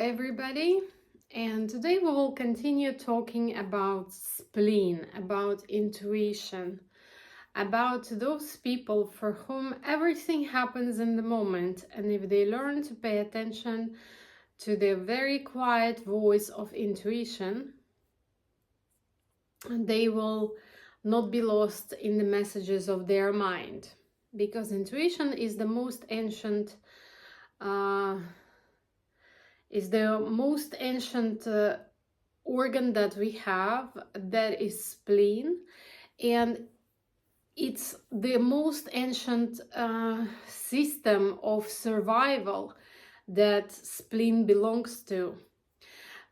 everybody, and today we will continue talking about spleen, about intuition, about those people for whom everything happens in the moment, and if they learn to pay attention to the very quiet voice of intuition, they will not be lost in the messages of their mind, because intuition is the most ancient organ that we have, that is spleen, and it's the most ancient system of survival that spleen belongs to.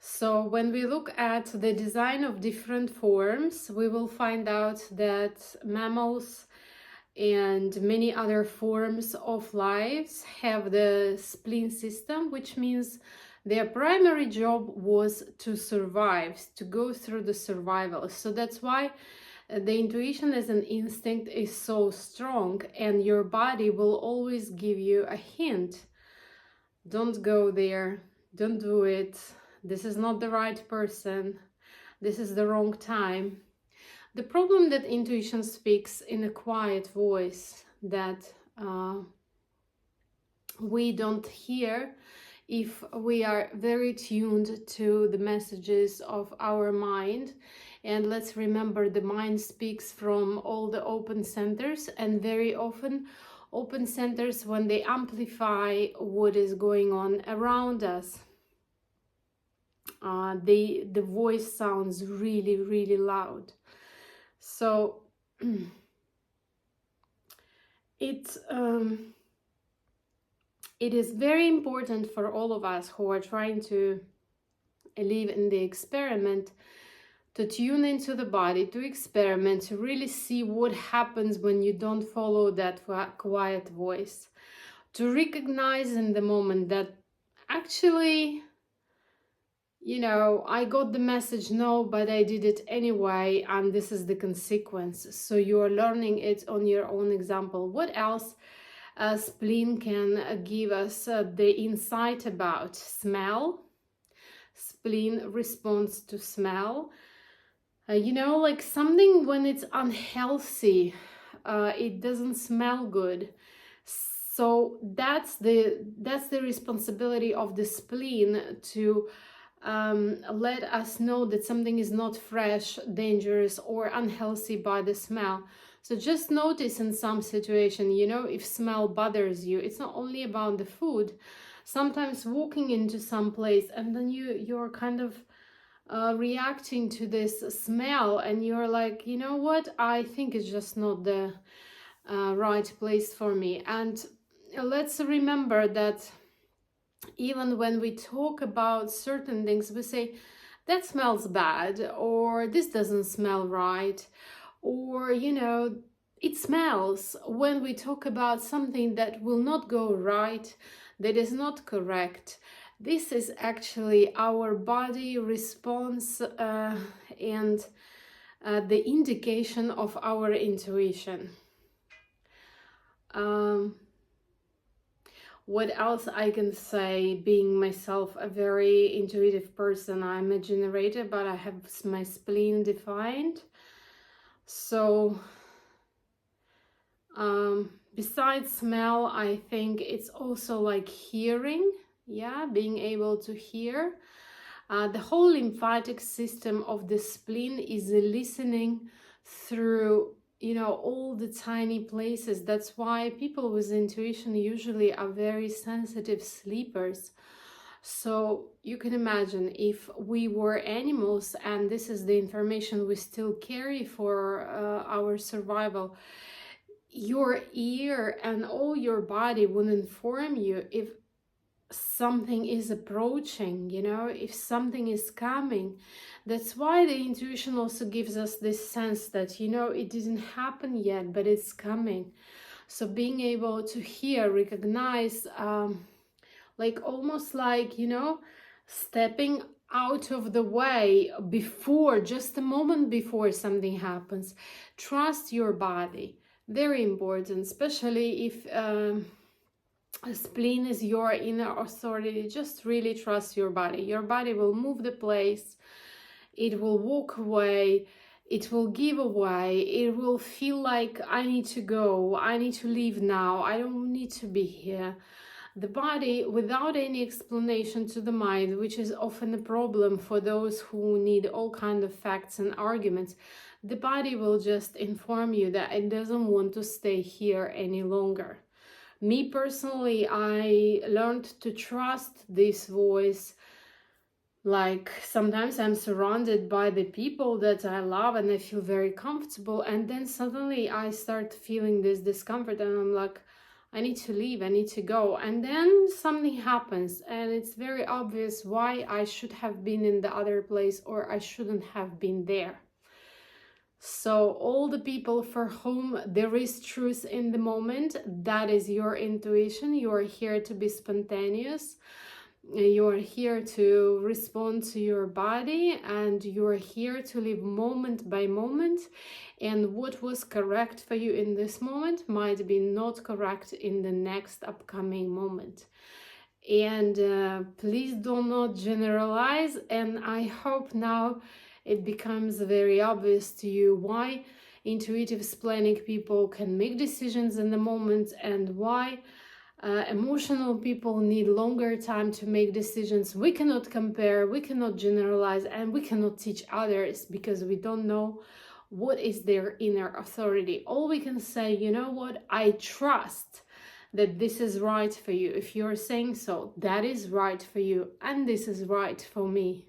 So when we look at the design of different forms, we will find out that mammals and many other forms of lives have the spleen system, which means their primary job was to survive, to go through the survival. So that's why the intuition as an instinct is so strong, and your body will always give you a hint. Don't go there, don't do it, this is not the right person, this is the wrong time. The problem that intuition speaks in a quiet voice that we don't hear if we are very tuned to the messages of our mind. And let's remember, the mind speaks from all the open centers, and very often open centers, when they amplify what is going on around us, the voice sounds really, really loud. So it is very important for all of us who are trying to live in the experiment to tune into the body, to experiment, to really see what happens when you don't follow that quiet voice, to recognize in the moment that actually, you know, I got the message, no, but I did it anyway, and this is the consequence. So you are learning it on your own example. What else spleen can give us the insight about? Smell. Spleen responds to smell. You know, like something when it's unhealthy, it doesn't smell good. So that's the responsibility of the spleen, to let us know that something is not fresh, dangerous, or unhealthy by the smell. So just notice in some situation, you know, if smell bothers you, it's not only about the food. Sometimes walking into some place and then you're kind of reacting to this smell, and you're like, you know what, I think it's just not the right place for me. And let's remember that even when we talk about certain things, we say that smells bad, or this doesn't smell right, or, you know, it smells. When we talk about something that will not go right, that is not correct, this is actually our body response and the indication of our intuition. What else I can say? Being myself a very intuitive person, I'm a generator, but I have my spleen defined. So besides smell, I think it's also like hearing. Yeah, being able to hear. The whole lymphatic system of the spleen is listening through, you know, all the tiny places. That's why people with intuition usually are very sensitive sleepers. So you can imagine if we were animals and this is the information we still carry for our survival, your ear and all your body will inform you if something is approaching, you know, if something is coming. That's why the intuition also gives us this sense that, you know, it didn't happen yet, but it's coming. So being able to hear, recognize, like almost like, you know, stepping out of the way before, just a moment before something happens. Trust your body. Very important, especially if Spleen is your inner authority. Just really trust your body. Your body will move the place. It will walk away. It will give away. It will feel like, I need to go. I need to leave now. I don't need to be here. The body, without any explanation to the mind, which is often a problem for those who need all kinds of facts and arguments, the body will just inform you that it doesn't want to stay here any longer. Me personally, I learned to trust this voice. Like, sometimes I'm surrounded by the people that I love and I feel very comfortable, and then suddenly I start feeling this discomfort and I'm like, I need to leave, I need to go. And then something happens and it's very obvious why I should have been in the other place or I shouldn't have been there. So all the people for whom there is truth in the moment, that is your intuition. You are here to be spontaneous. You are here to respond to your body, and you are here to live moment by moment. And what was correct for you in this moment might be not correct in the next upcoming moment. And please do not generalize. And I hope now it becomes very obvious to you why intuitive splenic people can make decisions in the moment, and why emotional people need longer time to make decisions. We cannot compare, we cannot generalize, and we cannot teach others because we don't know what is their inner authority. All we can say, you know what, I trust that this is right for you. If you're saying so, that is right for you, and this is right for me.